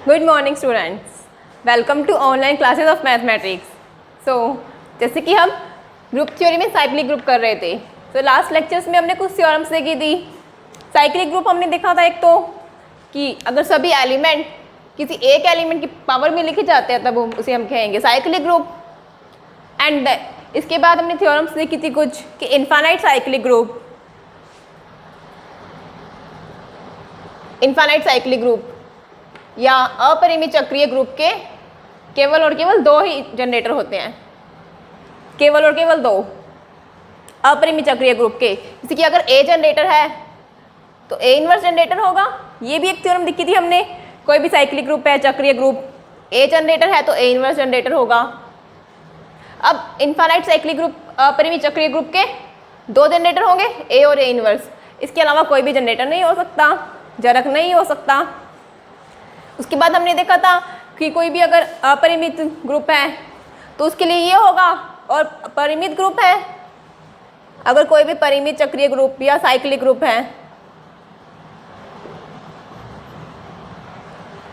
Good morning students, welcome to online classes of mathematics. So जैसे कि हम group theory में साइक्लिक ग्रुप कर रहे थे, तो लास्ट लेक्चर्स में हमने कुछ थ्योरम्स देखी थी। साइक्लिक ग्रुप हमने देखा था एक तो कि अगर सभी एलिमेंट किसी एक एलिमेंट की पावर में लिखे जाते हैं तब उसे हम कहेंगे साइक्लिक ग्रुप। एंड इसके बाद हमने थ्योरम्स देखी थी कुछ कि इनफाइनाइट साइक्लिक ग्रुप या अपरिमित चक्रीय ग्रुप के केवल और केवल दो ही जनरेटर होते हैं, केवल और केवल दो अपरिमित चक्रीय ग्रुप के। जैसे कि अगर ए जनरेटर है तो ए इनवर्स जनरेटर होगा। ये भी एक थ्योरम दिखी थी हमने, कोई भी साइक्लिक ग्रुप है चक्रीय ग्रुप, ए जनरेटर है तो ए इनवर्स जनरेटर होगा। अब इनफाइनाइट साइक्लिक ग्रुप अपरिमित चक्रीय ग्रुप के दो जनरेटर होंगे, ए और ए इनवर्स। इसके अलावा कोई भी जनरेटर नहीं हो सकता, जरक नहीं हो सकता। उसके बाद हमने देखा था कि कोई भी अगर अपरिमित ग्रुप है तो उसके लिए ये होगा, और परिमित ग्रुप है अगर कोई भी परिमित चक्रीय ग्रुप या साइक्लिक ग्रुप है,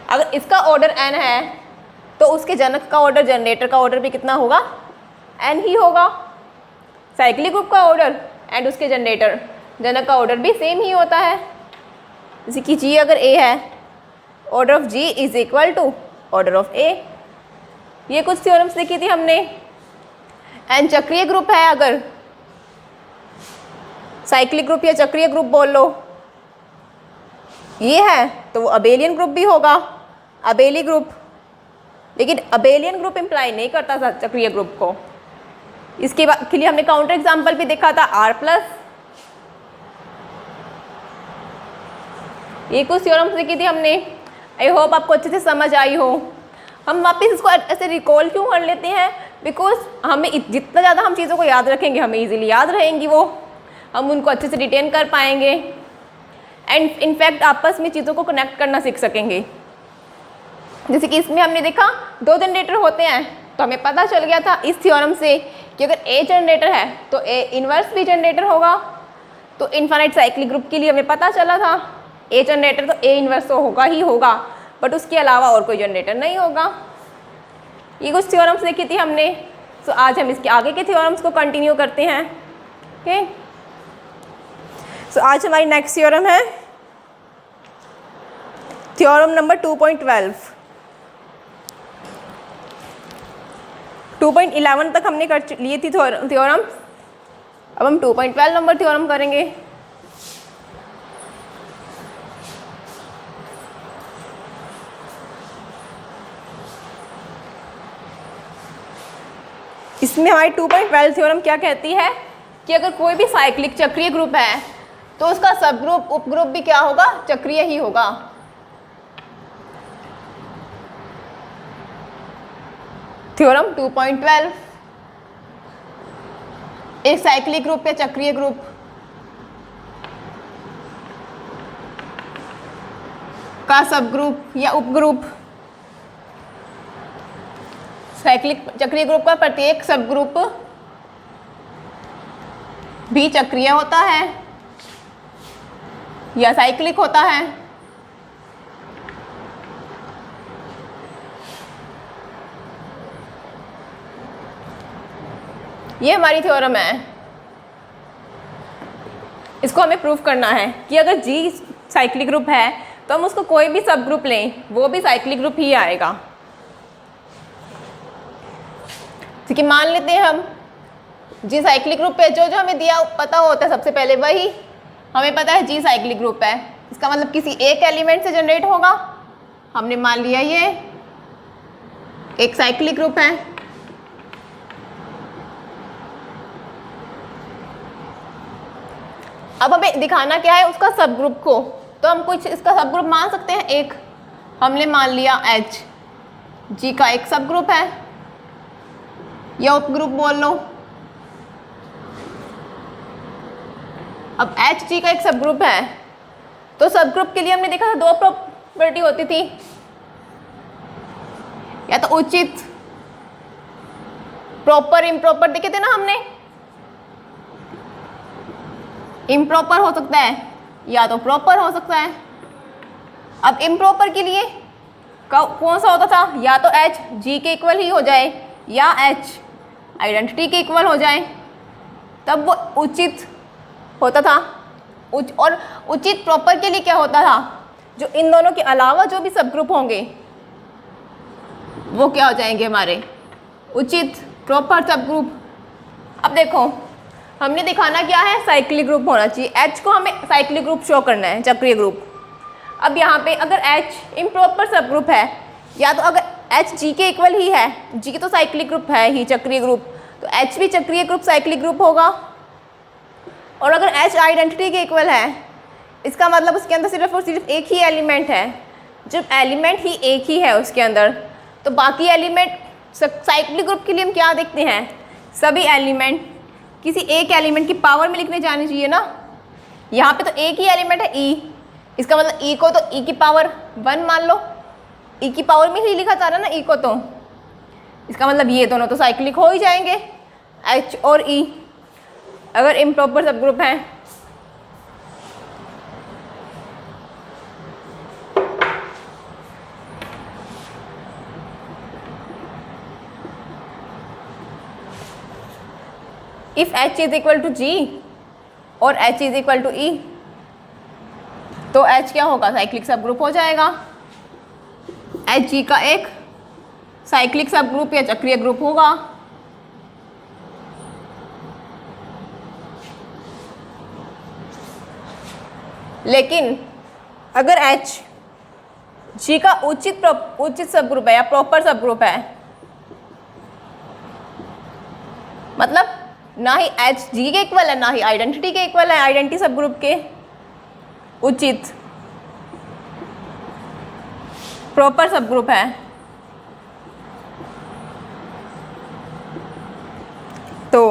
अगर इसका ऑर्डर n है तो उसके जनक का ऑर्डर, जनरेटर का ऑर्डर भी कितना होगा, n ही होगा। साइक्लिक ग्रुप का ऑर्डर एंड उसके जनरेटर जनक का ऑर्डर भी सेम ही होता है। जैसे कि g अगर a है, order of g is equal to order of a। ये कुछ थ्योरम्स देखी थी हमने। एंड चक्रीय ग्रुप है, अगर साइक्लिक ग्रुप या चक्रीय ग्रुप बोल लो, ये है तो वो अबेलियन ग्रुप भी होगा, अबेली ग्रुप। लेकिन अबेलियन ग्रुप इम्प्लाई नहीं करता था चक्रीय ग्रुप को। इसके बाद के लिए हमने काउंटर एग्जाम्पल भी देखा था R+। ये कुछ थ्योरम्स देखी थी हमने। आई होप आपको अच्छे से समझ आई हो। हम वापस इसको ऐसे रिकॉल क्यों कर लेते हैं, बिकॉज हमें जितना ज़्यादा हम चीज़ों को याद रखेंगे हमें इजीली याद रहेंगी वो, हम उनको अच्छे से रिटेन कर पाएंगे एंड इनफैक्ट आपस में चीज़ों को कनेक्ट करना सीख सकेंगे। जैसे कि इसमें हमने देखा दो जनरेटर होते हैं, तो हमें पता चल गया था इस थ्योरम से कि अगर ए जनरेटर है तो ए इनवर्स भी जनरेटर होगा। तो इनफाइनाइट साइक्लिक ग्रुप के लिए हमें पता चला था ए जनरेटर तो ए इनवर्स तो होगा ही होगा, बट उसके अलावा और कोई जनरेटर नहीं होगा। ये कुछ थ्योरम्स देखी थी हमने। सो आज हम इसके आगे के थ्योरम्स को कंटिन्यू करते हैं। ओके, सो आज हमारी नेक्स्ट थ्योरम है थ्योरम नंबर 2.12। 2.11 तक हमने कर लिए थी थ्योरम, अब हम 2.12 नंबर थ्योरम करेंगे। इसमें हमारी 2.12 थ्योरम क्या कहती है कि अगर कोई भी साइक्लिक चक्रीय ग्रुप है तो उसका सब ग्रुप उपग्रुप भी क्या होगा, चक्रीय ही होगा। थ्योरम 2.12, एक साइक्लिक ग्रुप या चक्रीय ग्रुप का सब ग्रुप या उपग्रुप, साइक्लिक चक्रीय ग्रुप का प्रत्येक सब ग्रुप भी चक्रीय होता है या साइक्लिक होता है। ये हमारी थ्योरम है। इसको हमें प्रूफ करना है कि अगर G साइक्लिक ग्रुप है तो हम उसको कोई भी सब ग्रुप लें वो भी साइक्लिक ग्रुप ही आएगा। ठीक है, मान लेते हैं हम G साइक्लिक ग्रुप पे जो हमें दिया पता होता है सबसे पहले वही हमें पता है G साइक्लिक ग्रुप है। इसका मतलब किसी एक एलिमेंट से जनरेट होगा। हमने मान लिया ये एक साइक्लिक ग्रुप है। अब हमें दिखाना क्या है, उसका सब ग्रुप को। तो हम कुछ इसका सब ग्रुप मान सकते हैं। एक हमने मान लिया H, G का एक सब ग्रुप है या उपग्रुप बोल लो। अब HG का एक सब ग्रुप है, तो सब ग्रुप के लिए हमने देखा था दो प्रॉपर्टी होती थी, या तो उचित, प्रॉपर, इम्प्रॉपर देखे थे ना हमने। इम्प्रॉपर हो सकता है या तो प्रॉपर हो सकता है। अब इम्प्रॉपर के लिए कौन सा होता था, या तो H G के इक्वल ही हो जाए या H आइडेंटिटी के इक्वल हो जाए, तब वो उचित होता था। और उचित प्रॉपर के लिए क्या होता था, जो इन दोनों के अलावा जो भी सब ग्रुप होंगे वो क्या हो जाएंगे, हमारे उचित प्रॉपर सब ग्रुप। अब देखो हमने दिखाना क्या है, साइक्लिक ग्रुप होना चाहिए। H को हमें साइक्लिक ग्रुप शो करना है, चक्रीय ग्रुप। अब यहाँ पे अगर H इम्प्रॉपर सब ग्रुप है, या तो अगर H G के इक्वल ही है, G तो साइक्लिक ग्रुप है ही, चक्रीय ग्रुप, तो H भी चक्रीय ग्रुप साइक्लिक ग्रुप होगा। और अगर H आइडेंटिटी के इक्वल है, इसका मतलब उसके अंदर सिर्फ और सिर्फ एक ही एलिमेंट है। जब एलिमेंट ही एक ही है उसके अंदर, तो बाकी एलिमेंट साइक्लिक ग्रुप के लिए हम क्या देखते हैं, सभी एलिमेंट किसी एक एलिमेंट की पावर में लिखने जाने चाहिए ना। यहाँ पे तो एक ही एलिमेंट है E, इसका मतलब E को तो E की पावर 1 मान लो, E की पावर में ही लिखा जा रहा है ना E को, तो इसका मतलब ये दोनों तो साइक्लिक हो ही जाएंगे, H और E, अगर इम्प्रॉपर सब ग्रुप हैं। If H is equal to G और H is equal to E, तो H क्या होगा, साइक्लिक सब ग्रुप हो जाएगा। H G का एक साइक्लिक सब ग्रुप या चक्रीय ग्रुप होगा। लेकिन अगर H G का उचित सब ग्रुप है या प्रॉपर सब ग्रुप है, मतलब ना ही H G के इक्वल है ना ही आइडेंटिटी के इक्वल है, आइडेंटिटी सब ग्रुप के उचित प्रॉपर सब ग्रुप है, तो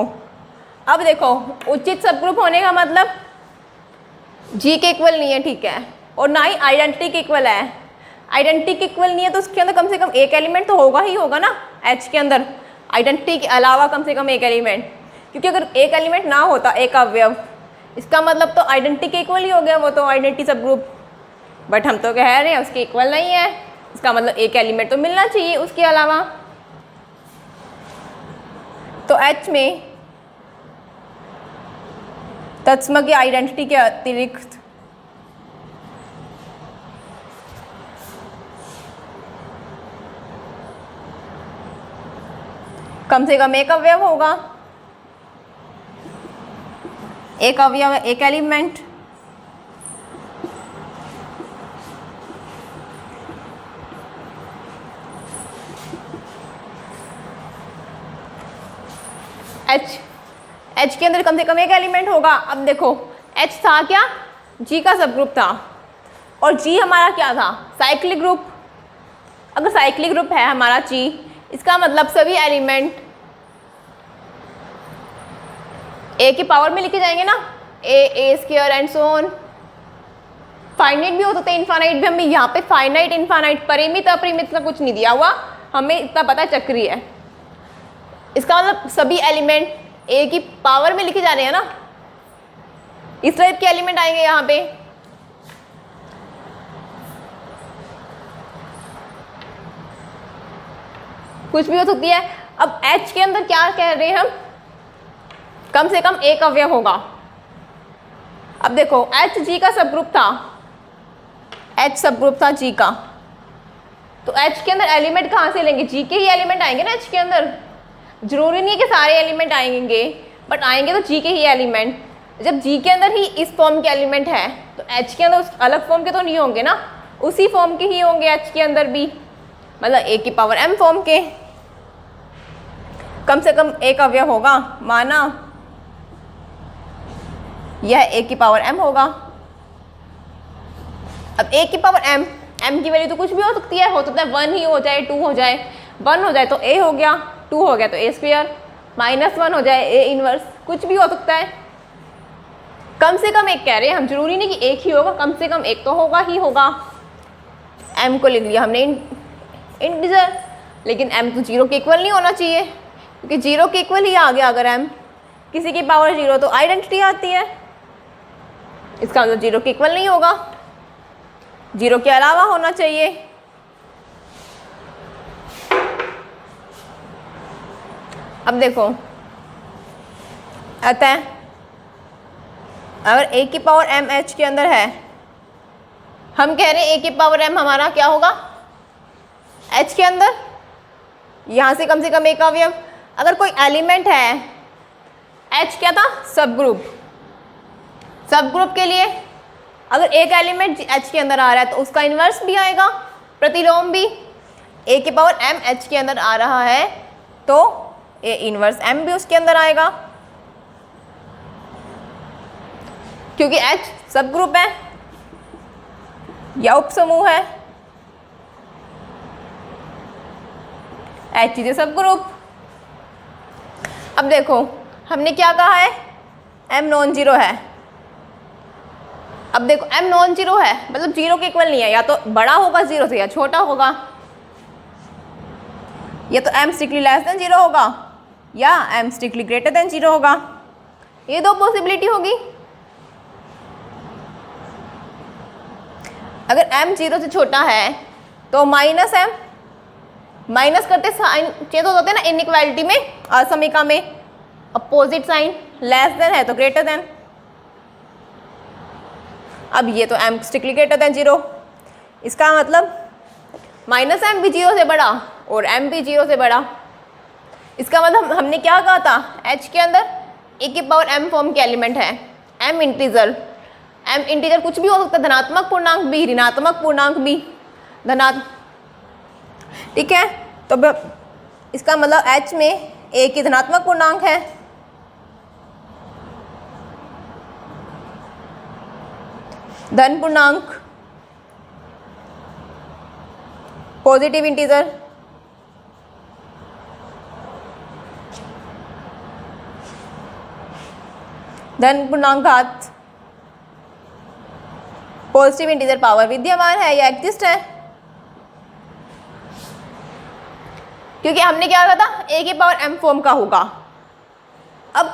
अब देखो उचित सब ग्रुप होने का मतलब G के इक्वल नहीं है, ठीक है, और ना ही आइडेंटिटी के इक्वल है। आइडेंटिटी के इक्वल नहीं है तो उसके अंदर कम से कम एक एलिमेंट तो होगा ही होगा ना, H के अंदर आइडेंटिटी के अलावा कम से कम एक एलिमेंट, क्योंकि अगर एक एलिमेंट ना होता, एक अवयव, इसका मतलब तो आइडेंटिटी के इक्वल ही हो गया वो तो आइडेंटिटी सब ग्रुप। बट हम तो कह रहे हैं उसके इक्वल नहीं है, इसका मतलब एक एलिमेंट तो मिलना चाहिए उसके अलावा। तो H में तत्सम की आइडेंटिटी के अतिरिक्त कम से कम एक अवयव होगा, एक अवयव एक एलिमेंट। H के अंदर कम से कम एक एलिमेंट होगा। अब देखो H था क्या, G का सब ग्रुप था, और G हमारा क्या था, साइक्लिक ग्रुप। अगर साइक्लिक ग्रुप है हमारा G, इसका मतलब सभी एलिमेंट A की पावर में लिखे जाएंगे ना, A square and so on. Finite भी हो सकते हैं, इनफाइनाइट भी। हमें यहाँ पे फाइनाइट इनफाइनाइट परिमित अपरिमित का कुछ नहीं दिया हुआ, हमें इतना पता चक्रीय है। इसका मतलब सभी एलिमेंट A की पावर में लिखे जा रहे हैं ना, इस टाइप के एलिमेंट आएंगे यहाँ पे। कुछ भी हो सकती है। अब H के अंदर क्या कह रहे हैं हम, कम से कम एक अवयव होगा। अब देखो H G का सब ग्रुप था, H सब ग्रुप था G का, तो H के अंदर एलिमेंट कहाँ से लेंगे, G के ही एलिमेंट आएंगे ना H के अंदर। जरूरी नहीं है कि सारे एलिमेंट आएंगे, बट आएंगे तो G के ही एलिमेंट। जब G के अंदर ही इस फॉर्म के एलिमेंट है, तो H के अंदर उस अलग फॉर्म के तो नहीं होंगे ना, उसी फॉर्म के ही होंगे H के अंदर भी, मतलब A की पावर M फॉर्म के। कम से कम एक अवयव होगा, माना यह A की पावर M होगा। अब A की पावर M की वैल्यू तो कुछ भी हो सकती है, 1 ही हो जाए, 2 हो जाए। 1 हो जाए तो A हो गया, 2 हो गया तो A स्क्वायर, -1 हो जाए A इनवर्स, कुछ भी हो सकता है। कम से कम एक कह रहे हैं हम, जरूरी नहीं कि एक ही होगा, कम से कम एक तो होगा ही होगा। M को लिख लिया हमने इंटीजर, लेकिन M तो 0 के इक्वल नहीं होना चाहिए, क्योंकि 0 के इक्वल ही आ गया अगर M किसी की पावर 0 तो आइडेंटिटी आती है, इसका मतलब 0 के इक्वल नहीं होगा, 0 के अलावा होना चाहिए। अब देखो आता है, अगर ए की पावर एम एच के अंदर है, हम कह रहे हैं ए की पावर एम हमारा क्या होगा एच के अंदर, यहाँ से कम एक अवयव। अगर कोई एलिमेंट है, एच क्या था सब ग्रुप, सब ग्रुप के लिए अगर एक एलिमेंट एच के अंदर आ रहा है तो उसका इन्वर्स भी आएगा, प्रतिलोम भी। ए की पावर एम एच के अंदर आ रहा है तो ए इन्वर्स एम भी उसके अंदर आएगा, क्योंकि एच सब ग्रुप है या उपसमूह है, एच इज ए सब ग्रुप। अब देखो हमने क्या कहा है, एम नॉन जीरो है। अब देखो एम नॉन जीरो है मतलब जीरो के इक्वल नहीं है, या तो बड़ा होगा जीरो से या छोटा होगा, या तो M strictly less than zero होगा या M strictly greater than zero होगा। ये दो पॉसिबिलिटी होगी। अगर m जीरो से छोटा है तो माइनस एम, माइनस करते साइन चेंज होते हैं ना इनइक्वालिटी में, असमीका में अपोजिट साइन, लेस देन है तो ग्रेटर देन। अब ये तो m strictly greater than zero, इसका मतलब माइनस एम भी जीरो से बड़ा और m भी जीरो से बड़ा। इसका मतलब हमने क्या कहा था, h के अंदर ए की पावर m फॉर्म के एलिमेंट है, m इंटीजर, m इंटीजर कुछ भी हो सकता है, धनात्मक पूर्णांक भी ऋणात्मक पूर्णांक भी, ठीक है। तो इसका मतलब h में a की धनात्मक पूर्णांक है, धन पूर्णांक, पॉजिटिव इंटीजर, धन पूर्णांक, पॉजिटिव इंटीजर पावर विद्यमान है या एग्जिस्ट है, क्योंकि हमने क्या कहा था ए की पावर एम फॉर्म का होगा। अब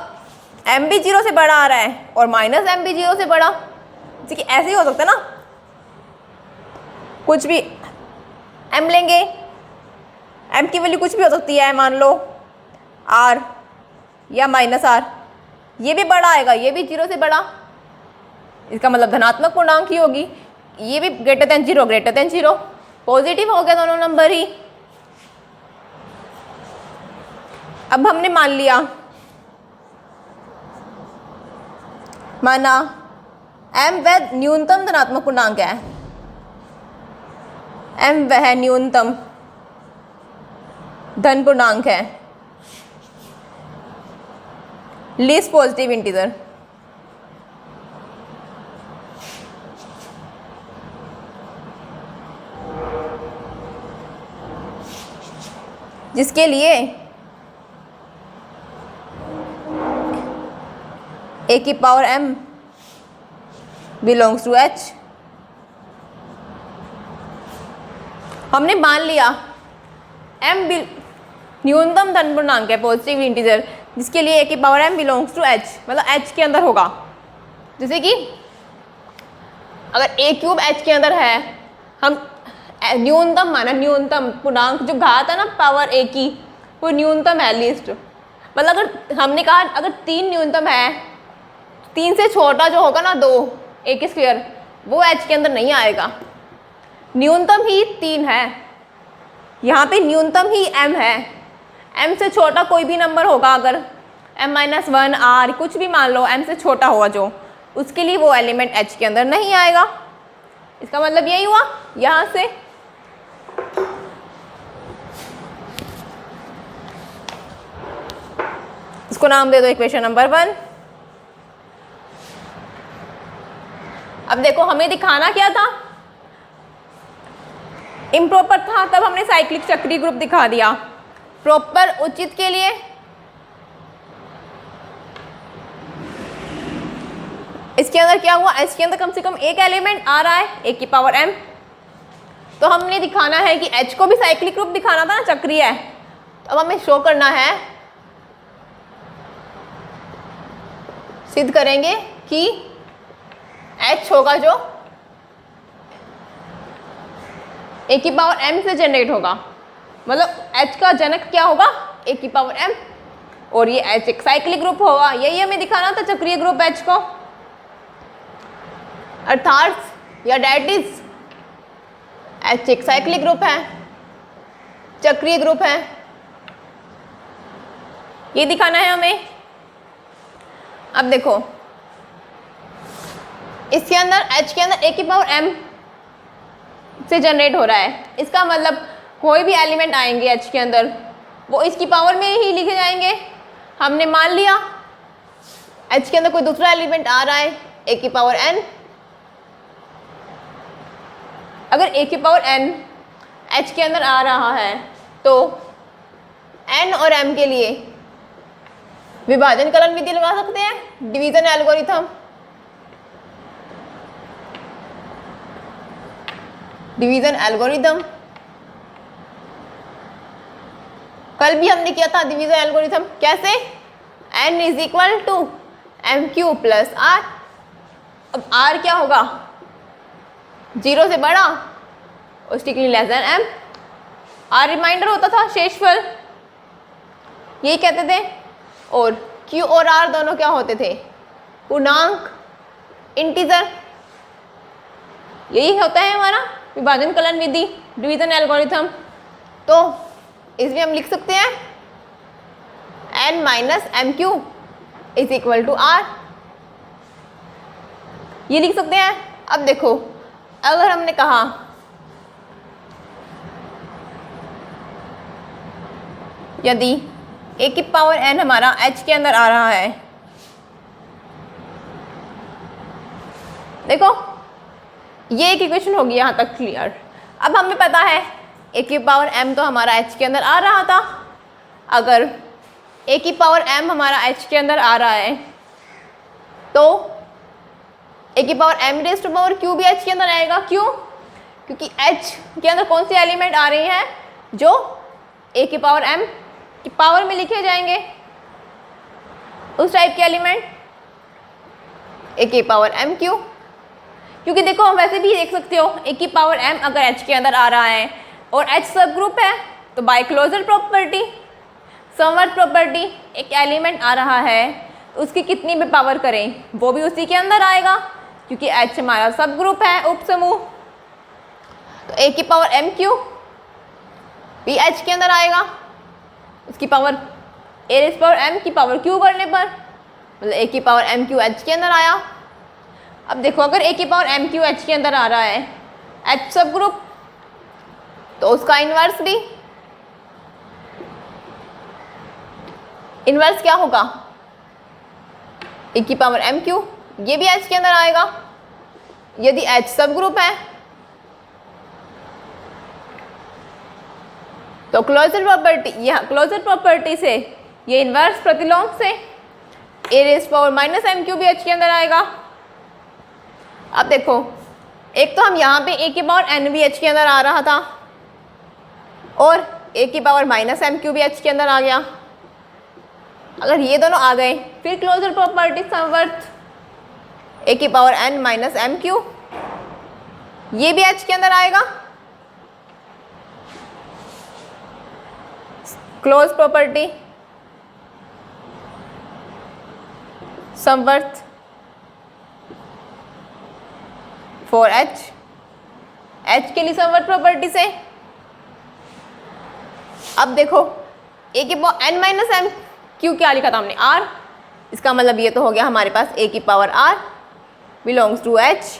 एम भी जीरो से बड़ा आ रहा है और माइनस एम भी जीरो से बड़ा, जैसे कि ऐसे ही हो सकता है ना, कुछ भी एम लेंगे, एम की वैल्यू कुछ भी हो सकती है, मान लो आर या माइनस आर, ये भी बड़ा आएगा, ये भी जीरो से बड़ा, इसका मतलब धनात्मक पूर्णांक ही होगी। ये भी greater than zero, greater than zero, positive हो गया दोनों नंबर ही। अब हमने मान लिया, माना m वह न्यूनतम धनात्मक पूर्णांक है, m वह न्यूनतम धन पूर्णांक है, लीस्ट पॉजिटिव इंटीजर, जिसके लिए a की power m belongs to h। हमने मान लिया m न्यूनतम धन पूर्णांक है, पॉजिटिव इंटीजर, जिसके लिए a की power m belongs to h, मतलब h के अंदर होगा। जैसे कि अगर a क्यूब h के अंदर है, हम न्यूनतम माना, न्यूनतम पूर्णांक जो घात है ना पावर a की, वो न्यूनतम है लिस्ट, मतलब अगर हमने कहा अगर 3 न्यूनतम है, 3 से छोटा जो होगा ना 2 a स्क्वायर, वो h के अंदर नहीं आएगा, न्यूनतम ही 3 है, यहाँ पे न्यूनतम ही m है, m से छोटा कोई भी नंबर होगा, अगर m-1 r कुछ भी मान लो m से छोटा होगा जो, उसके लिए वो एलिमेंट h के अंदर नहीं आएगा। इसका मतलब यही हुआ, यहाँ से इसको नाम दे दो इक्वेशन नंबर 1। अब देखो हमें दिखाना क्या था, इम्प्रॉपर था तब हमने साइक्लिक चक्रीय ग्रुप दिखा दिया, प्रॉपर उचित के लिए इसके अंदर क्या हुआ, इसके अंदर कम से कम एक एलिमेंट आ रहा है a की पावर m, तो हमने दिखाना है कि h को भी साइक्लिक ग्रुप दिखाना था ना, चक्रीय है, तो अब हमें शो करना है, सिद्ध करेंगे कि h होगा जो a की पावर m से जनरेट होगा, मतलब h का जनक क्या होगा, a की पावर m, और ये H एक साइक्लिक ग्रुप होगा, यही हमें दिखाना था चक्रीय ग्रुप H को, अर्थात या डेट इज H एक साइक्लिक ग्रुप है, चक्रीय ग्रुप है, ये दिखाना है हमें। अब देखो इसके अंदर H के अंदर A की पावर M से जनरेट हो रहा है, इसका मतलब कोई भी एलिमेंट आएंगे H के अंदर वो इसकी पावर में ही लिखे जाएंगे। हमने मान लिया H के अंदर कोई दूसरा एलिमेंट आ रहा है A की पावर N, अगर A की पावर N H के अंदर आ रहा है तो N और M के लिए विभाजन कलन विधि लगा सकते हैं, डिवीजन एल्गोरिथम। डिवीजन एल्गोरिथम कल भी हमने किया था डिवीजन एल्गोरिथम, कैसे? n is equal to M Q plus R. अब r क्या होगा? 0 से बड़ा और strictly less than m। r remainder होता था, शेषफल यही कहते थे, और q और r दोनों क्या होते थे? पूर्णांक, इंटीजर। यही होता है हमारा विभाजन कलन विधि, डिवीजन एल्गोरिथम। तो इसमें हम लिख सकते हैं n minus M Q is equal to R, ये लिख सकते हैं। अब देखो अगर हमने कहा यदि a की पावर n हमारा h के अंदर आ रहा है, देखो ये एक इक्वेशन होगी यहाँ तक क्लियर। अब हमें पता है a की पावर m तो हमारा h के अंदर आ रहा था, अगर a की पावर m हमारा h के अंदर आ रहा है तो a की power m raise to power q भी h के अंदर आएगा। क्यों? क्योंकि h के अंदर कौन सी एलिमेंट आ रही हैं जो a की पावर m की पावर में लिखे जाएंगे, उस टाइप के एलिमेंट a की पावर m क्यू। क्योंकि देखो हम वैसे भी देख सकते हो a की पावर m अगर h के अंदर आ रहा है और h सब ग्रुप है तो बाय क्लोजर प्रॉपर्टी, समवर्त प्रॉपर्टी, एक एलिमेंट आ रहा है तो उसकी कितनी भी पावर करें वो भी उसी के अंदर आएगा, क्योंकि h हमारा सब ग्रुप है, उप समूह। तो a की पावर m क्यू भी h के अंदर आएगा, उसकी power a raise power m की पावर q करने पर, मतलब a की पावर m क्यू h के अंदर आया। अब देखो अगर a की पावर m क्यू h के अंदर आ रहा है, h सब ग्रुप, तो उसका इन्वर्स भी, इन्वर्स क्या होगा? a की पावर m क्यू, ये भी h के अंदर आएगा यदि h सब ग्रुप है। तो क्लोजर प्रॉपर्टी, यह क्लोजर प्रॉपर्टी से ये इन्वर्स प्रतिलोम से a raise power minus M Q भी h के अंदर आएगा। अब देखो एक तो हम यहाँ पे a की पावर n भी h के अंदर आ रहा था और a की पावर माइनस एम क्यू भी h के अंदर आ गया। अगर ये दोनों आ गए फिर क्लोजर प्रॉपर्टी समवर्त, a की power n minus M Q, ये भी h के अंदर आएगा। क्लोज प्रॉपर्टी समवर्त फॉर h, h के लिए समवर्त प्रॉपर्टी से। अब देखो a की power n minus M Q क्या लिखा था हमने? r, इसका मतलब ये तो हो गया हमारे पास a की power r belongs to h,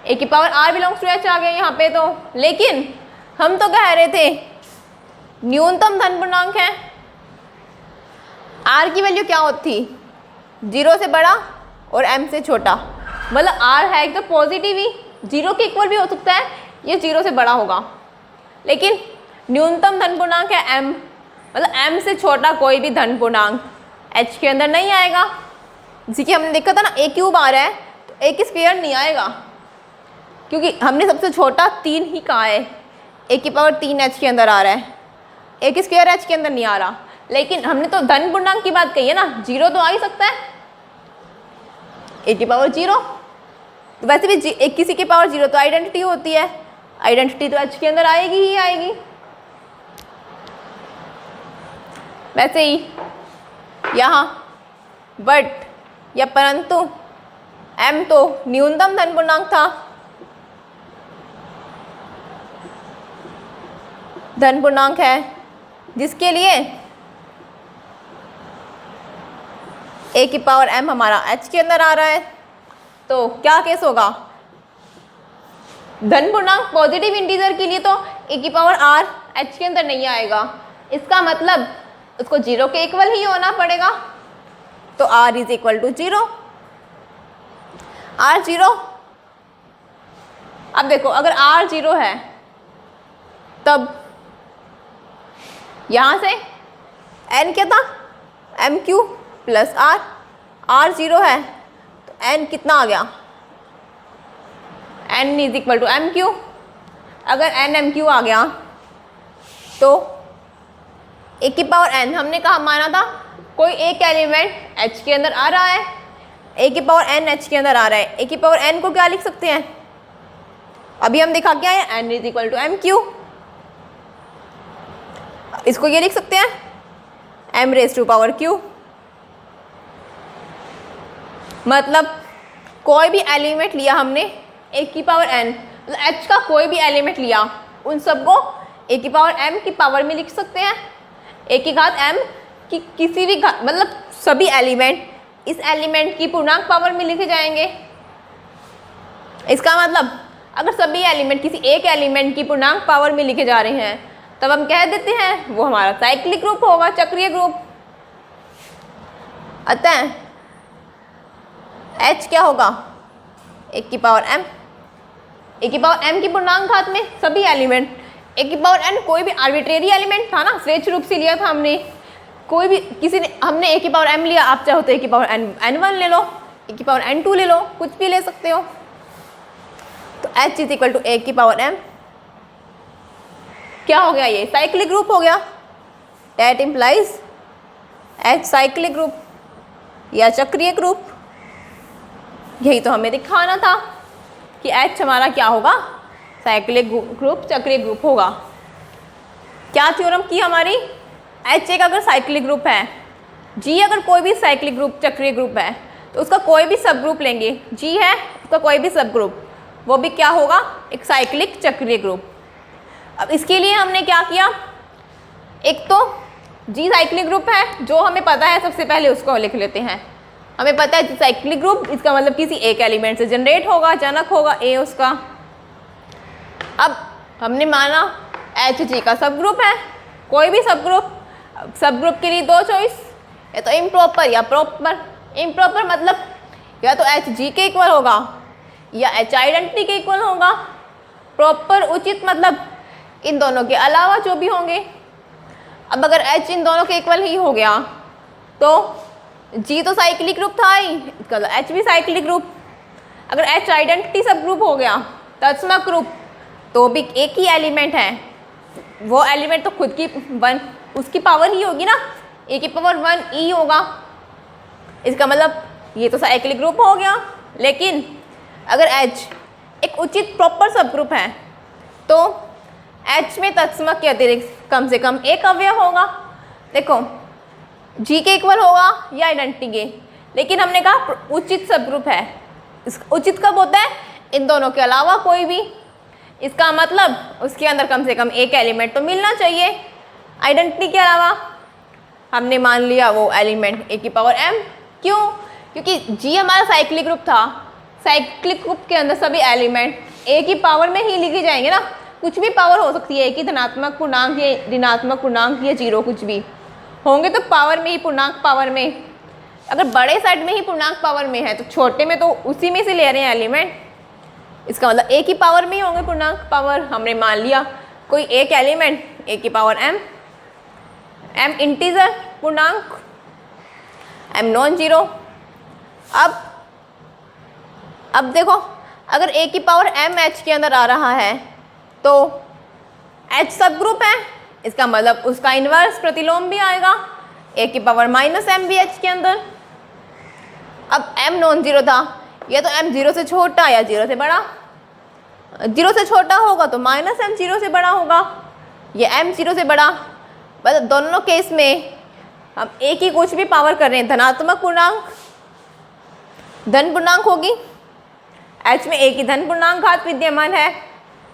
a की power r belongs to h आ गया यहाँ पे। तो लेकिन हम तो कह रहे थे न्यूनतम धन पूर्णांक है, r की वैल्यू क्या होती? 0 से बड़ा और m से छोटा, मतलब r है एक तो पॉजिटिव ही, 0 के इक्वल भी हो सकता है, ये 0 से बड़ा होगा। लेकिन न्यूनतम धन पूर्णांक है m, मतलब m से छोटा कोई भी धन पूर्णांक h के अंदर नहीं आएगा। जैसे कि हमने देखा था ना a क्यूब आ रहा है तो a की स्क्वायर नहीं आएगा, क्योंकि हमने सबसे छोटा 3 ही कहा है, a की पावर 3 h के अंदर आ रहा है, a की स्क्वायर h के अंदर नहीं आ रहा। लेकिन हमने तो धन पूर्णांक की बात कही है ना, 0 तो आ ही सकता है, a की पावर 0। तो वैसे भी किसी की पावर 0 तो आइडेंटिटी होती है, आइडेंटिटी तो h के अंदर आएगी ही आएगी। वैसे ही यहाँ, बट या परंतु m तो न्यूनतम धन पूर्णांक था, धन पूर्णांक है, जिसके लिए a की पावर m हमारा h के अंदर आ रहा है। तो क्या केस होगा, धन पूर्णांक पॉजिटिव इंटीजर के लिए तो a की पावर r h के अंदर नहीं आएगा, इसका मतलब उसको 0 के इक्वल ही होना पड़ेगा। तो r is equal to 0, r 0। अब देखो अगर r 0 है तब यहाँ से n क्या था, m क्यू प्लस r 0 है तो n कितना आ गया, n is equal to M Q. अगर n एम क्यू आ गया तो a की पावर n हमने कहा माना था कोई एक एलिमेंट h के अंदर आ रहा है, a की पावर n h के अंदर आ रहा है। a की पावर n को क्या लिख सकते हैं, अभी हम देखा क्या है, n is equal to M Q. इसको ये लिख सकते हैं m raise to power q। मतलब कोई भी एलिमेंट लिया हमने a की पावर n, मतलब h का कोई भी एलिमेंट लिया, उन सबको a की पावर m की पावर में लिख सकते हैं। a की घात m की किसी भी घात, मतलब सभी एलिमेंट इस एलिमेंट की पूर्णांक पावर में लिखे जाएंगे। इसका मतलब अगर सभी एलिमेंट किसी एक एलिमेंट की पूर्णांक पावर में लिखे जा रहे हैं तब हम कह देते हैं वो हमारा साइक्लिक ग्रुप होगा, चक्रीय ग्रुप। अतः h क्या होगा, a की पावर m, a की पावर m की पूर्णांक घात में सभी एलिमेंट, a की पावर n कोई भी आर्बिट्रेरी एलिमेंट था ना, स्वेच्छ रूप से लिया था हमने, कोई भी किसी ने हमने a की पावर m लिया, आप चाहो तो a की पावर n1 ले लो, a की पावर n2 ले लो, कुछ भी ले सकते हो। तो h is equal to a की पावर m क्या हो गया, ये साइक्लिक ग्रुप हो गया। That implies h cyclic group या चक्रीय ग्रुप। यही तो हमें दिखाना था कि h हमारा क्या होगा, साइक्लिक ग्रुप, चक्रीय ग्रुप होगा। क्या थ्योरम की हमारी, h एक अगर साइक्लिक ग्रुप है, g अगर कोई भी साइक्लिक ग्रुप चक्रीय ग्रुप है तो उसका कोई भी सब ग्रुप लेंगे, g है उसका कोई भी सब ग्रुप, वो भी क्या होगा, एक साइक्लिक चक्रीय ग्रुप। अब इसके लिए हमने क्या किया, एक तो g साइक्लिक ग्रुप है जो हमें पता है, सबसे पहले उसको लिख लेते हैं। हमें पता है साइक्लिक ग्रुप, इसका मतलब किसी एक एलिमेंट से जनरेट होगा, जनक होगा a उसका। अब हमने माना Hg का सब ग्रुप है, कोई भी सब ग्रुप के लिए दो चॉइस, या तो इम्प्रॉपर या प्रॉपर। इम्प्रॉपर मतलब या तो Hg के इक्वल होगा या H आइडेंटिटी के इक्वल होगा। प्रॉपर उचित मतलब इन दोनों के अलावा जो भी होंगे। अब अगर H इन दोनों के इक्वल ही हो गया तो G तो साइक्लिक ग्रुप था ही, इसका मतलब H भी साइक्लिक ग्रुप। अगर H आइडेंटिटी सब ग्रुप हो गया, तत्समक ग्रुप, तो भी एक ही एलिमेंट है, वो एलिमेंट तो खुद की उसकी पावर ही होगी ना, a की पावर 1 e होगा। इसका मतलब ये तो साइक्लिक ग्रुप हो गया। लेकिन अगर H एक उचित प्रॉपर सब ग्रुप है तो H में तत्समक के अतिरिक्त कम से कम एक अवयव होगा। देखो G के इक्वल होगा या आइडेंटिटी के, लेकिन हमने कहा उचित सब ग्रुप है। इस उचित कब होता है, इन दोनों के अलावा कोई भी। इसका मतलब उसके अंदर कम से कम एक एलिमेंट तो मिलना चाहिए आइडेंटिटी के अलावा। हमने मान लिया वो एलिमेंट a की पावर m। क्यों, क्योंकि G हमारा साइक्लिक ग्रुप था, साइक्लिक ग्रुप के अंदर सभी एलिमेंट a की पावर में ही लिखे जाएंगे ना। कुछ भी पावर हो सकती है, a की धनात्मक पूर्णांक या ऋणात्मक पूर्णांक या जीरो, कुछ भी होंगे तो पावर में ही, पूर्णांक पावर में। अगर बड़े सेट में ही पूर्णांक पावर में है तो छोटे में तो उसी में से ले रहे हैं एलिमेंट। इसका मतलब a की पावर में ही होंगे पूर्णांक पावर। हमने मान लिया कोई एक एलिमेंट a की पावर m, m इंटीजर पूर्णांक, m नॉन जीरो। अब देखो अगर a की पावर m h के अंदर आ रहा है तो h सब ग्रुप है, इसका मतलब उसका इन्वर्स प्रतिलोम भी आएगा, a की पावर माइनस m भी h के अंदर। अब m नॉन जीरो था, या तो m जीरो से छोटा या जीरो से बड़ा। जीरो से छोटा होगा तो माइनस m जीरो से बड़ा होगा, या m जीरो से बड़ा। मतलब दोनों केस में हम ए की कुछ भी पावर कर रहे हैं, धनात्मक पूर्णांक धन पूर्णांक होगी। एच में ए की धन पूर्णांक घात विद्यमान है,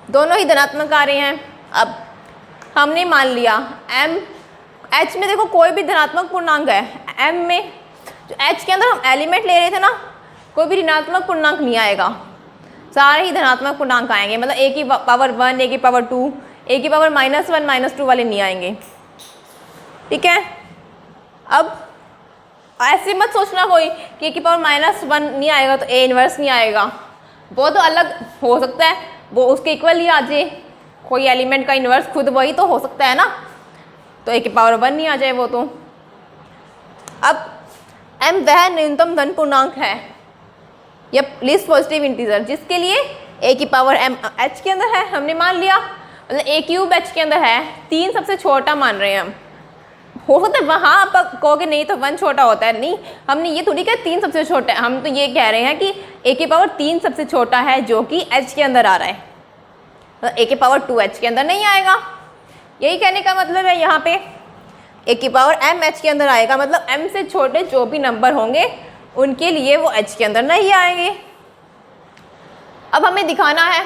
दोनों ही धनात्मक आ रहे हैं। अब हमने मान लिया एम, एच में देखो कोई भी धनात्मक पूर्णांक है, एम में जो एच के अंदर हम एलिमेंट ले रहे थे ना, कोई भी ऋणात्मक पूर्णांक नहीं आएगा, सारे ही धनात्मक पूर्णांक आएंगे। मतलब ए की पावर 1, ए की पावर 2, ए की पावर -1 -2 वाले नहीं आएंगे, ठीक है। अब ऐसे मत सोचना कोई कि ए की पावर -1 नहीं आएगा तो ए इन्वर्स नहीं आएगा, वो तो अलग हो सकता है, वो उसके इक्वल ही आ जाए, कोई एलिमेंट का इन्वर्स खुद वही तो हो सकता है ना, तो ए की पावर 1 नहीं आ जाए वो तो। अब m वह न्यूनतम धन पूर्णांक है या लीस्ट पॉजिटिव इंटीजर जिसके लिए a की पावर m h के अंदर है, हमने मान लिया। मतलब a क्यूब h के अंदर है, 3 सबसे छोटा मान रहे हैं हम। हो सकता है वहाँ आप कहोगे नहीं तो 1 छोटा होता है, नहीं, हमने ये थोड़ी कहा 3 सबसे छोटा है, हम तो ये कह रहे हैं कि a की पावर 3 सबसे छोटा है जो कि h के अंदर आ रहा है, तो a की पावर 2h के अंदर नहीं आएगा। यही कहने का मतलब है यहाँ पे a की पावर m h के अंदर आएगा, मतलब m से छोटे जो भी नंबर होंगे उनके लिए वो h के अंदर नहीं आएंगे। अब हमें दिखाना है,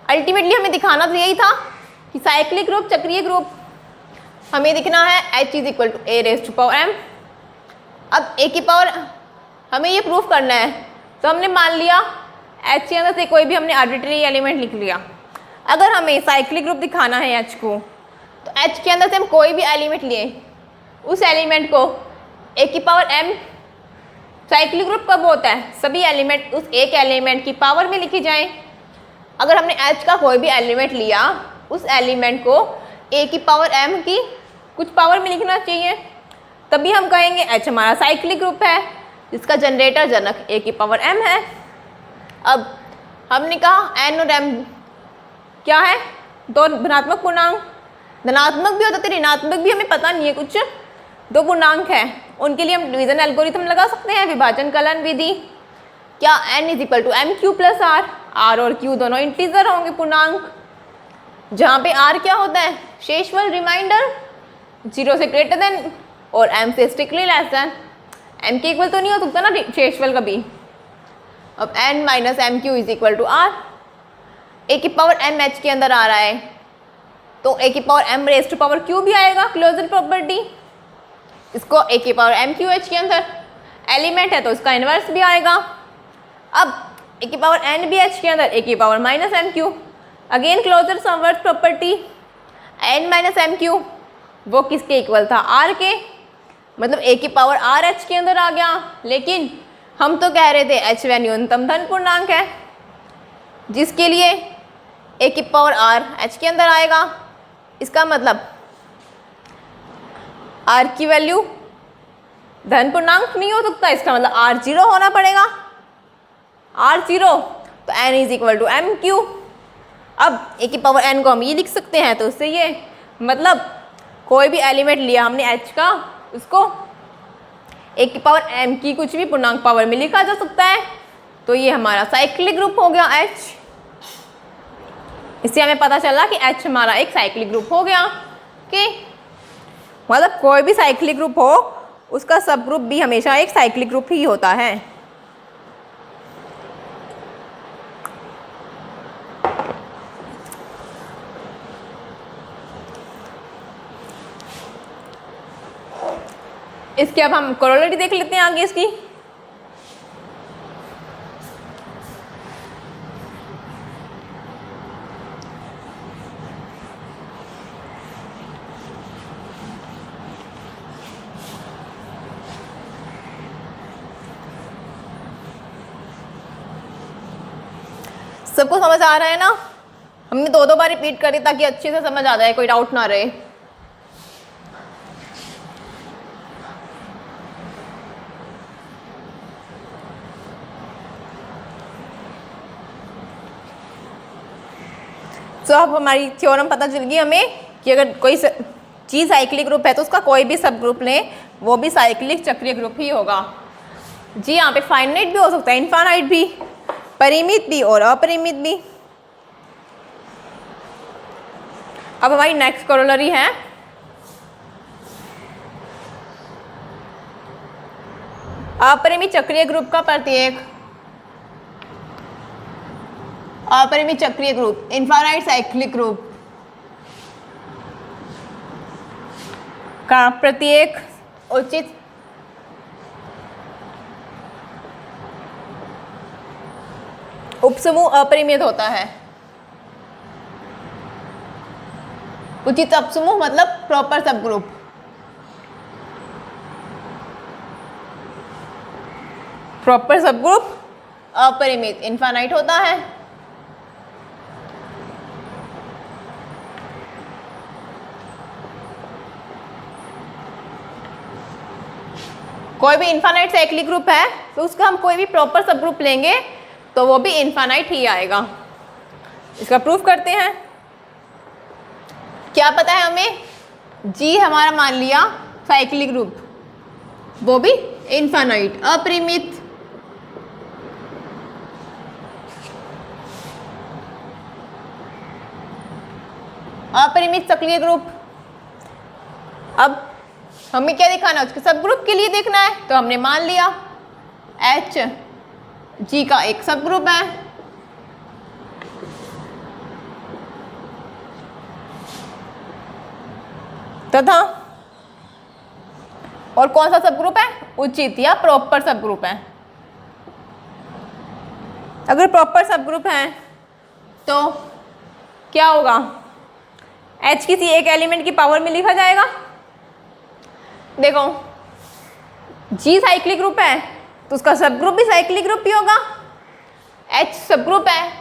अल्टीमेटली हमें दिखाना तो यही था कि साइक्लिक ग्रुप, चक्रीय ग्रुप हमें दिखना है h = a⁻m। अब a की पावर हमें ये प्रूफ करना है, तो हमने मान लिया h के अंदर से कोई भी हमने आर्बिट्रेरी एलिमेंट लिख लिया। अगर हमें साइक्लिक ग्रुप दिखाना है h को, तो h के अंदर से हम कोई भी एलिमेंट लिए, उस एलिमेंट को a की पावर m, साइक्लिक ग्रुप कब होता है, सभी एलिमेंट उस एक एलिमेंट की पावर में लिखे जाएं। अगर हमने h का कोई भी एलिमेंट लिया, उस एलिमेंट को a की पावर m की कुछ पावर में लिखना चाहिए, तभी हम कहेंगे h हमारा साइक्लिक ग्रुप है जिसका जनरेटर जनक a की पावर m है। अब हमने कहा n और m क्या है, दो धनात्मक पूर्णांक, धनात्मक भी होता है ऋणात्मक भी, हमें पता नहीं है, कुछ दो पूर्णांक है, उनके लिए हम डिवीजन एल्गोरिथम लगा सकते हैं, विभाजन कलन विधि। क्या n = mq + r, r और q दोनों इंटीजर होंगे पूर्णांक, जहाँ पे r क्या होता है, शेषफल रिमाइंडर, 0 से ग्रेटर देन और m से स्ट्रिक्टली लेस देन। m के इक्वल तो नहीं हो सकता ना शेषफल कभी। अब n - mq = r, a की पावर m h के अंदर आ रहा है, तो a की पावर m⁻³ भी आएगा, क्लोजर प्रॉपर्टी। इसको a की पावर m⁴h के अंदर एलिमेंट है तो इसका इन्वर्स भी आएगा। अब a की पावर n भी h के अंदर, a की पावर -mq, अगेन क्लोजर समवर्स प्रॉपर्टी। n - mq वो किसके इक्वल था, r के, मतलब a की पावर r h के अंदर आ गया। लेकिन हम तो कह रहे थे h वह न्यूनतम धन पूर्णांक है जिसके लिए a की पावर r h के अंदर आएगा। इसका मतलब r की वैल्यू धन पूर्णांक नहीं हो सकता, इसका मतलब r 0 होना पड़ेगा, r 0 तो n = mq। अब a की पावर n को हम ये लिख सकते हैं, तो उससे ये मतलब कोई भी एलिमेंट लिया हमने h का, उसको a की पावर m की कुछ भी पूर्णांक पावर में लिखा जा सकता है, तो ये हमारा साइक्लिक ग्रुप हो गया h। इससे हमें पता चला कि h हमारा एक साइक्लिक ग्रुप हो गया कि मतलब कोई भी साइक्लिक ग्रुप हो उसका सब ग्रुप भी हमेशा एक साइक्लिक ग्रुप ही होता है। इसके अब हम कोरोलरी देख लेते हैं आगे इसकी। सबको समझ आ रहा है ना, हमने 2 बार रिपीट करी ताकि अच्छे से समझ आ जाए, कोई डाउट ना रहे। तो अब हमारी थ्योरम पता चल गई हमें कि अगर कोई चीज़ साइक्लिक ग्रुप है तो उसका कोई भी सब ग्रुप लें वो भी साइक्लिक चक्रीय ग्रुप ही होगा। जी यहाँ पे फाइनाइट भी हो सकता है, इनफाइनाइट भी, परिमित भी और अपरिमित भी। अब हमारी नेक्स्ट कोरोलरी है अपरिमित चक्रीय ग्रुप का प्रत्येक अपरिमित चक्रीय ग्रुप, इनफाइनाइट साइक्लिक ग्रुप का प्रत्येक उचित उपसमूह अपरिमित होता है। उचित उपसमूह मतलब प्रॉपर सब ग्रुप। प्रॉपर सब ग्रुप अपरिमित इनफाइनाइट होता है। कोई भी इनफाइनाइट साइक्लिक ग्रुप है तो उसका हम कोई भी प्रॉपर सब ग्रुप लेंगे तो वो भी इनफाइनाइट ही आएगा। इसका प्रूफ करते हैं। क्या पता है हमें, जी हमारा मान लिया साइक्लिक ग्रुप, वो भी इनफाइनाइट अपरिमित। अपरिमित सक्रिय ग्रुप। अब हमें क्या दिखाना है, उसके सब ग्रुप के लिए देखना है। तो हमने मान लिया एच जी का एक सब ग्रुप है, तथा और कौन सा सब ग्रुप है, उचित या प्रॉपर सब ग्रुप है। अगर प्रॉपर सब ग्रुप है तो क्या होगा, H किसी एक एलिमेंट की पावर में लिखा जाएगा। देखो G साइक्लिक ग्रुप है तो उसका सब ग्रुप भी साइक्लिक ग्रुप ही होगा। H सब ग्रुप है,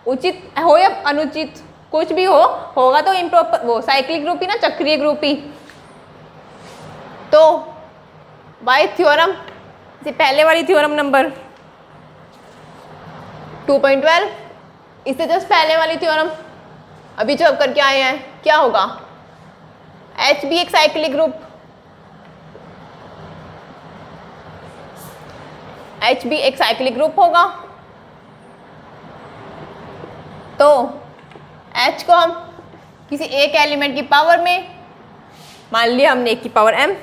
उचित हो या अनुचित कुछ भी हो, होगा तो इम्प्रॉपर वो साइक्लिक ग्रुप ही ना, चक्रीय ग्रुप ही। तो बाय थ्योरम से पहले वाली थ्योरम नंबर 2.12, इससे जस्ट पहले वाली थ्योरम अभी जो अब करके आए हैं, क्या होगा, H भी एक साइक्लिक ग्रुप, H भी एक साइक्लिक ग्रुप होगा। तो H को हम किसी एक एलिमेंट की पावर में, मान लिया हमने 1 की पावर m,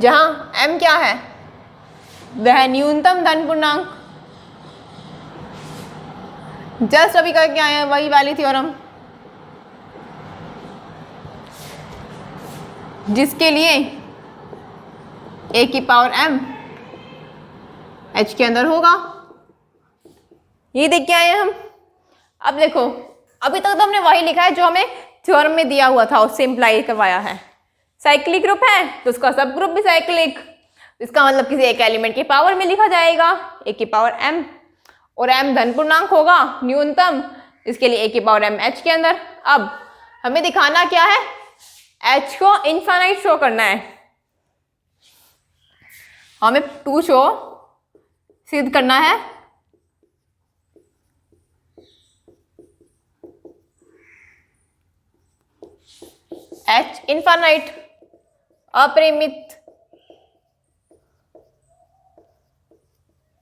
जहां m क्या है, वह न्यूनतम धन पूर्णांक। जस्ट अभी करके आए हैं वही वाली थ्योरम, जिसके लिए 1 की पावर m H के अंदर होगा। ये देख के आए हैं हम। अब देखो, अभी तक तो हमने वही लिखा है जो हमें थ्योरम में दिया हुआ था, उससे इम्प्लाई करवाया है। साइक्लिक ग्रुप है तो उसका सब ग्रुप भी साइक्लिक, इसका मतलब किसी एक एलिमेंट की पावर में लिखा जाएगा, 1 की पावर m, और m धन पूर्णांक होगा न्यूनतम, इसके लिए 1 की पावर m H के अंदर। अब हमें दिखाना क्या है, H को इनफाइनाइट शो करना है, हमें 2 शो सिद्ध करना है। H इनफाइनाइट अपरिमित,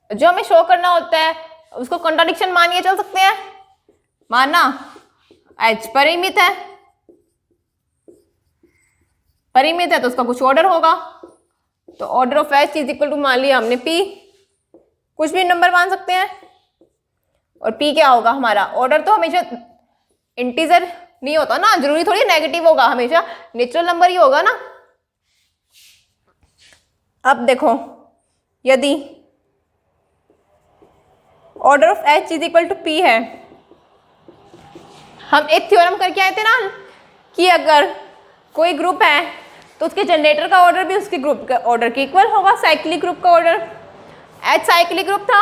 जो हमें शो करना होता है उसको कॉन्ट्राडिक्शन मानिए चल सकते हैं। माना H परिमित है, परिमित है तो उसका कुछ ऑर्डर होगा, तो order of H is equal to, मान लिया हमने P, कुछ भी नंबर मान सकते हैं। और P क्या होगा हमारा, ऑर्डर तो हमेशा इंटीजर नहीं होता ना, जरूरी थोड़ी नेगेटिव होगा, हमेशा नेचुरल नंबर ही होगा ना। अब देखो, यदि order of H is equal to P है, हम एक थ्योरम करके आए थे ना कि अगर कोई ग्रुप है तो उसके जनरेटर का ऑर्डर भी उसके ग्रुप के ऑर्डर के इक्वल होगा, साइक्लिक ग्रुप का ऑर्डर। H साइक्लिक ग्रुप था,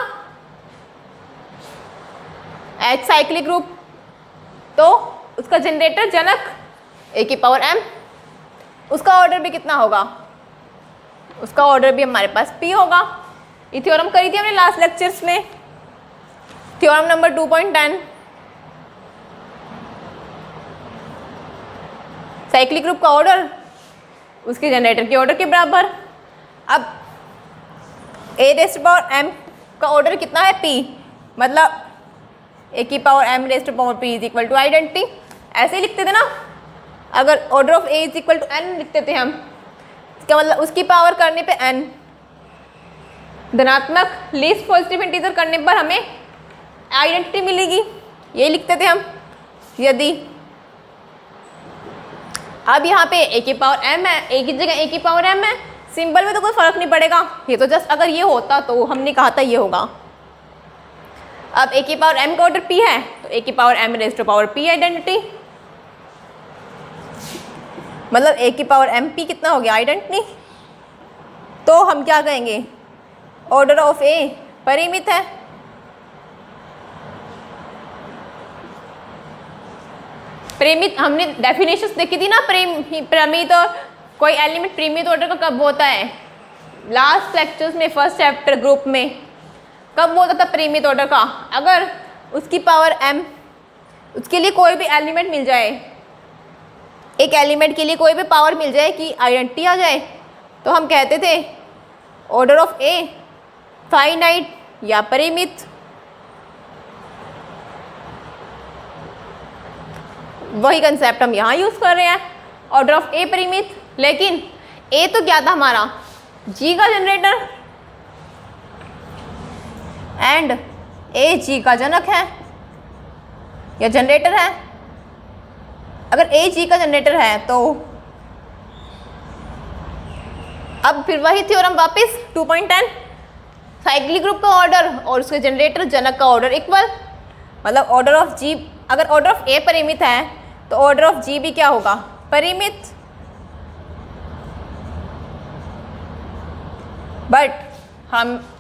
H साइक्लिक ग्रुप, तो उसका जनरेटर जनक 1 की पावर m, उसका ऑर्डर भी कितना होगा, उसका ऑर्डर भी हमारे पास P होगा। ये थ्योरम करी थी हमने लास्ट लेक्चर्स में, थ्योरम नंबर 2.10। साइक्लिक ग्रुप का ऑर्डर उसके जनरेटर के ऑर्डर के बराबर। अब a raise to power m का ऑर्डर कितना है, P, मतलब 1 की power m raise to power p is equal to identity. ऐसे ही लिखते थे ना, अगर order of a is equal to n लिखते थे हम, इसका मतलब उसकी पावर करने पे n, धनात्मक लीस्ट पॉजिटिव इंटीजर करने पर हमें आइडेंटिटी मिलेगी, ये लिखते थे हम। यदि अब यहाँ पे a की पावर m है, a की जगह a की पावर m है, सिंबल में तो कोई फर्क नहीं पड़ेगा, ये तो जस्ट अगर ये होता तो हमने कहा था ये होगा। अब a की पावर m का ऑर्डर p है तो a की power m raise to power p आइडेंटिटी, मतलब a की पावर m p कितना हो गया आइडेंटिटी। तो हम क्या कहेंगे, ऑर्डर ऑफ a परिमित है। परिमित हमने डेफिनेशंस देखी थी ना, परिमित और कोई एलिमेंट परिमित ऑर्डर का कब होता है, लास्ट लेक्चर्स में फर्स्ट चैप्टर ग्रुप में कब होता था परिमित ऑर्डर का, अगर उसकी पावर m, उसके लिए कोई भी एलिमेंट मिल जाए, एक एलिमेंट के लिए कोई भी पावर मिल जाए कि आइडेंटिटी आ जाए, तो हम कहते थे ऑर्डर ऑफ a फाइनाइट या परिमित। वही कंसेप्ट हम यहाँ यूज़ कर रहे हैं, ऑर्डर ऑफ a परिमित। लेकिन a तो क्या था हमारा, g का जनरेटर, एंड a g का जनक है या जनरेटर है। अगर a g का जनरेटर है तो अब फिर वही थ्योरम वापस 2.10, साइक्लिक ग्रुप का ऑर्डर और उसके जनरेटर जनक का ऑर्डर इक्वल, मतलब ऑर्डर ऑफ g, अगर ऑर्डर ऑफ a परिमित है तो ऑर्डर ऑफ g भी क्या होगा, परिमित। बट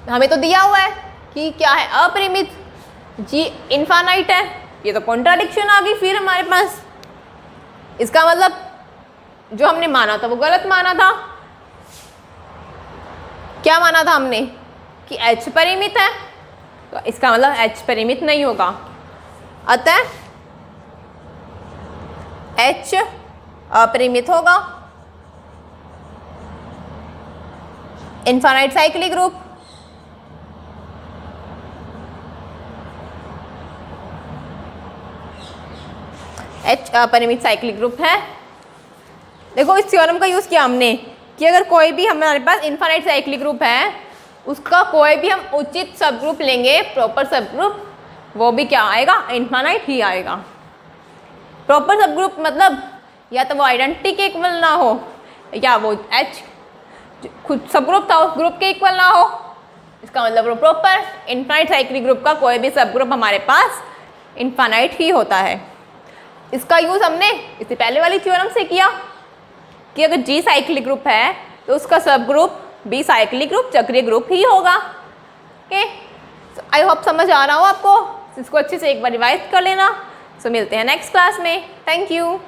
हमें तो दिया हुआ है कि क्या है, अपरिमित, g इनफाइनाइट है, ये तो कॉन्ट्राडिक्शन आ गई फिर हमारे पास। इसका मतलब जो हमने माना था वो गलत माना था। क्या माना था हमने कि h परिमित है, तो इसका मतलब h परिमित नहीं होगा, अतः h अपरिमित होगा। इनफाइनाइट साइक्लिक ग्रुप, H अपरिमित साइक्लिक ग्रुप है। देखो इस थ्योरम का यूज़ किया हमने कि अगर कोई भी हमारे पास इनफाइनाइट साइक्लिक ग्रुप है, उसका कोई भी हम उचित सब ग्रुप लेंगे, प्रॉपर सब ग्रुप, वो भी क्या आएगा, इनफाइनाइट ही आएगा। प्रॉपर सब ग्रुप मतलब या तो वो आइडेंटिटी के इक्वल ना हो, या वो H खुद सब ग्रुप था उस ग्रुप के इक्वल ना हो। इसका मतलब वो प्रॉपर इनफाइनाइट साइक्लिक ग्रुप का कोई भी सब ग्रुप हमारे पास इनफाइनाइट ही होता है। इसका यूज़ हमने इससे पहले वाली थ्योरम से किया कि अगर G साइक्लिक ग्रुप है तो उसका सब ग्रुप B साइक्लिक ग्रुप चक्रीय ग्रुप ही होगा। ओके, आई होप समझ आ रहा हो आपको, इसको अच्छे से एक बार रिवाइज कर लेना। सो मिलते हैं नेक्स्ट क्लास में, थैंक यू।